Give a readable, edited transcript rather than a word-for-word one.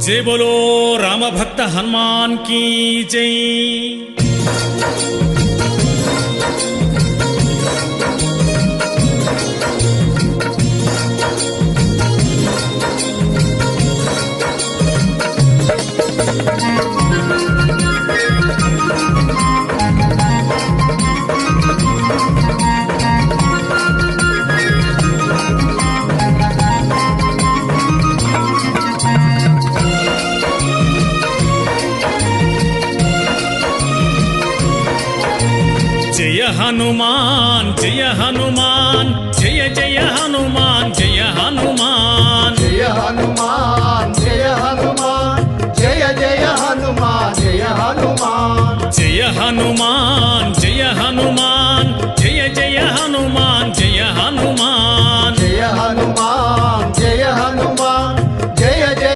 जय बोलो राम भक्त हनुमान की जय। जय हनुमान जय हनुमान जय जय हनुमान जय हनुमान जय हनुमान जय हनुमान जय जय हनुमान जय हनुमान जय हनुमान जय हनुमान